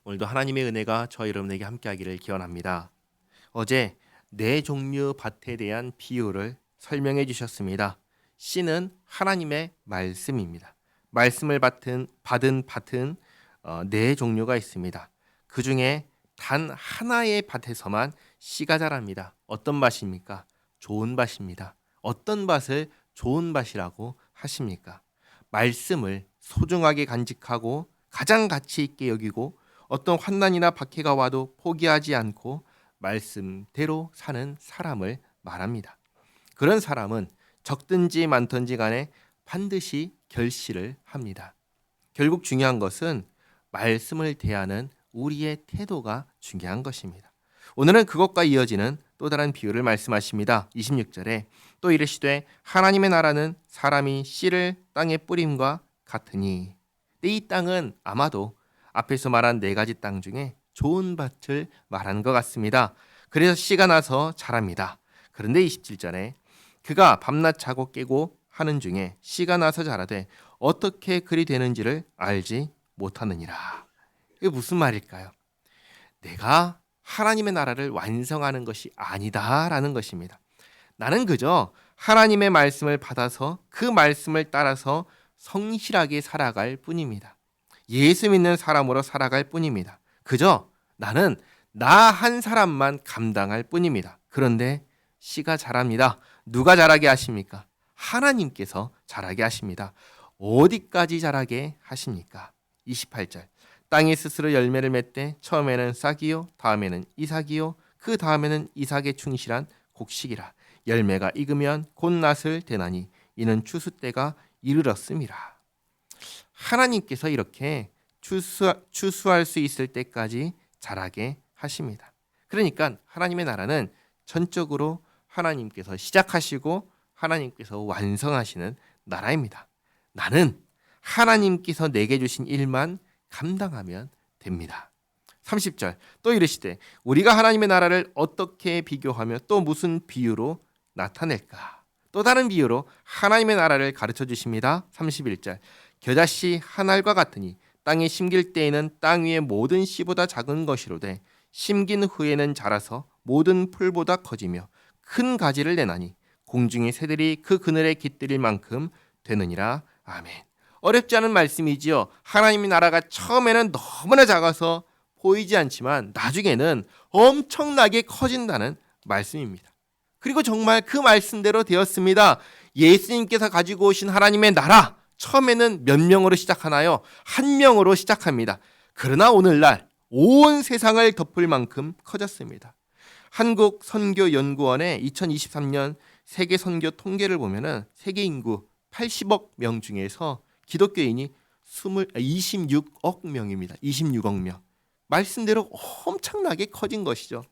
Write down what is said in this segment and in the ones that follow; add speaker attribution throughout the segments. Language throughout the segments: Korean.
Speaker 1: 오늘도 하나님의 은혜가 저와 여러분에게 함께하기를 기원합니다. 어제 네 종류 밭에 대한 비유를 설명해 주셨습니다. 씨는 하나님의 말씀입니다. 말씀을 받은 밭은 네 종류가 있습니다. 그 중에 단 하나의 밭에서만 씨가 자랍니다. 어떤 밭입니까? 좋은 밭입니다. 어떤 밭을 좋은 밭이라고 하십니까? 말씀을 소중하게 간직하고 가장 가치 있게 여기고 어떤 환난이나 박해가 와도 포기하지 않고 말씀대로 사는 사람을 말합니다. 그런 사람은 적든지 많든지 간에 반드시 결실을 합니다. 결국 중요한 것은 말씀을 대하는 우리의 태도가 중요한 것입니다. 오늘은 그것과 이어지는 또 다른 비유를 말씀하십니다. 26절에 또 이르시되 하나님의 나라는 사람이 씨를 땅에 뿌림과 같으니. 이 땅은 아마도 앞에서 말한 네 가지 땅 중에 좋은 밭을 말하는 것 같습니다. 그래서 씨가 나서 자랍니다. 그런데 27절에 그가 밤낮 자고 깨고 하는 중에 씨가 나서 자라되 어떻게 그리 되는지를 알지 못하느니라. 이게 무슨 말일까요? 내가 하나님의 나라를 완성하는 것이 아니다라는 것입니다. 나는 그저 하나님의 말씀을 받아서 그 말씀을 따라서 성실하게 살아갈 뿐입니다. 예수 믿는 사람으로 살아갈 뿐입니다. 그저 나는 나 한 사람만 감당할 뿐입니다. 그런데 씨가 자랍니다. 누가 자라게 하십니까? 하나님께서 자라게 하십니다. 어디까지 자라게 하십니까? 28절 땅이 스스로 열매를 맺되 처음에는 싹이요 다음에는 이삭이요 그 다음에는 이삭에 충실한 곡식이라. 열매가 익으면 곧 낫을 대나니 이는 추수 때가 이르렀음이라. 하나님께서 이렇게 추수할 수 있을 때까지 자라게 하십니다. 그러니까 하나님의 나라는 전적으로 하나님께서 시작하시고 하나님께서 완성하시는 나라입니다. 나는 하나님께서 내게 주신 일만 감당하면 됩니다. 30절 또 이르시되 우리가 하나님의 나라를 어떻게 비교하며 또 무슨 비유로 나타낼까? 또 다른 비유로 하나님의 나라를 가르쳐 주십니다. 31절 겨자씨 한 알과 같으니 땅에 심길 때에는 땅 위의 모든 씨보다 작은 것이로되 심긴 후에는 자라서 모든 풀보다 커지며 큰 가지를 내나니 공중의 새들이 그 그늘에 깃들일 만큼 되느니라. 아멘. 어렵지 않은 말씀이지요. 하나님의 나라가 처음에는 너무나 작아서 보이지 않지만 나중에는 엄청나게 커진다는 말씀입니다. 그리고 정말 그 말씀대로 되었습니다. 예수님께서 가지고 오신 하나님의 나라, 처음에는 몇 명으로 시작하나요? 한 명으로 시작합니다. 그러나 오늘날 온 세상을 덮을 만큼 커졌습니다. 한국선교연구원의 2023년 세계 선교 통계를 보면은 세계 인구 80억 명 중에서 기독교인이 26억 명입니다. 26억 명. 말씀대로 엄청나게 커진 것이죠.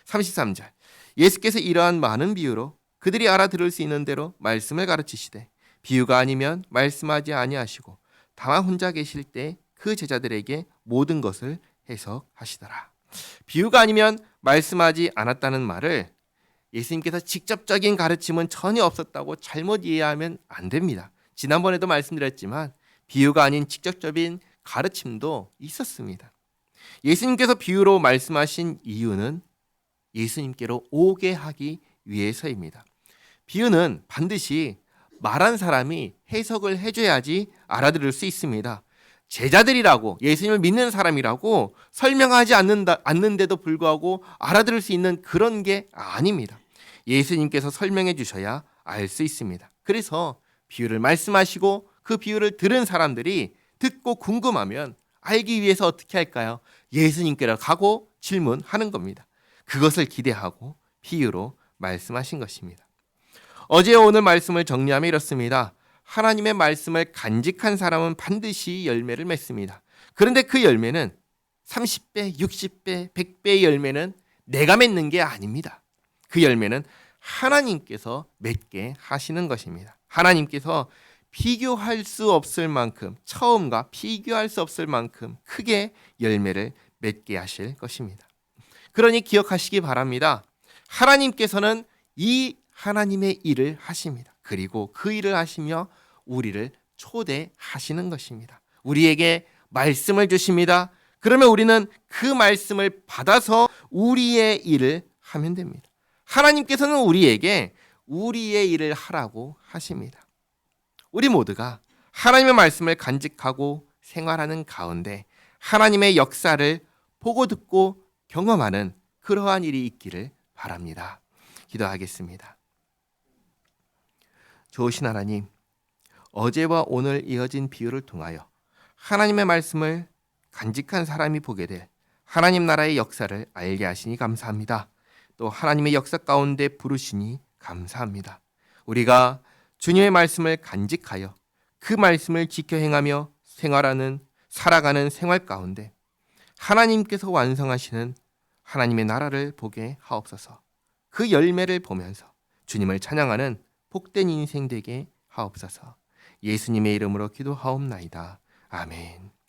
Speaker 1: 33절 예수께서 이러한 많은 비유로 그들이 알아들을 수 있는 대로 말씀을 가르치시되 비유가 아니면 말씀하지 아니하시고 다만 혼자 계실 때 그 제자들에게 모든 것을 해석하시더라. 비유가 아니면 말씀하지 않았다는 말을 예수님께서 직접적인 가르침은 전혀 없었다고 잘못 이해하면 안 됩니다. 지난번에도 말씀드렸지만 비유가 아닌 직접적인 가르침도 있었습니다. 예수님께서 비유로 말씀하신 이유는 예수님께로 오게 하기 위해서입니다. 비유는 반드시 말한 사람이 해석을 해줘야지 알아들을 수 있습니다. 제자들이라고 예수님을 믿는 사람이라고 설명하지 않는데도 불구하고 알아들을 수 있는 그런 게 아닙니다. 예수님께서 설명해 주셔야 알 수 있습니다. 그래서 비유를 말씀하시고 그 비유를 들은 사람들이 듣고 궁금하면 알기 위해서 어떻게 할까요? 예수님께로 가고 질문하는 겁니다. 그것을 기대하고 비유로 말씀하신 것입니다. 어제 오늘 말씀을 정리하면 이렇습니다. 하나님의 말씀을 간직한 사람은 반드시 열매를 맺습니다. 그런데 그 열매는 30배, 60배, 100배의 열매는 내가 맺는 게 아닙니다. 그 열매는 하나님께서 맺게 하시는 것입니다. 하나님께서 비교할 수 없을 만큼, 처음과 비교할 수 없을 만큼 크게 열매를 맺게 하실 것입니다. 그러니 기억하시기 바랍니다. 하나님께서는 이 하나님의 일을 하십니다. 그리고 그 일을 하시며 우리를 초대하시는 것입니다. 우리에게 말씀을 주십니다. 그러면 우리는 그 말씀을 받아서 우리의 일을 하면 됩니다. 하나님께서는 우리에게 우리의 일을 하라고 하십니다. 우리 모두가 하나님의 말씀을 간직하고 생활하는 가운데 하나님의 역사를 보고 듣고 경험하는 그러한 일이 있기를 바랍니다. 기도하겠습니다. 좋으신 하나님, 어제와 오늘 이어진 비유를 통하여 하나님의 말씀을 간직한 사람이 보게 될 하나님 나라의 역사를 알게 하시니 감사합니다. 또 하나님의 역사 가운데 부르시니 감사합니다. 우리가 주님의 말씀을 간직하여 그 말씀을 지켜 행하며 살아가는 생활 가운데 하나님께서 완성하시는 하나님의 나라를 보게 하옵소서. 그 열매를 보면서 주님을 찬양하는 복된 인생 되게 하옵소서. 예수님의 이름으로 기도하옵나이다. 아멘.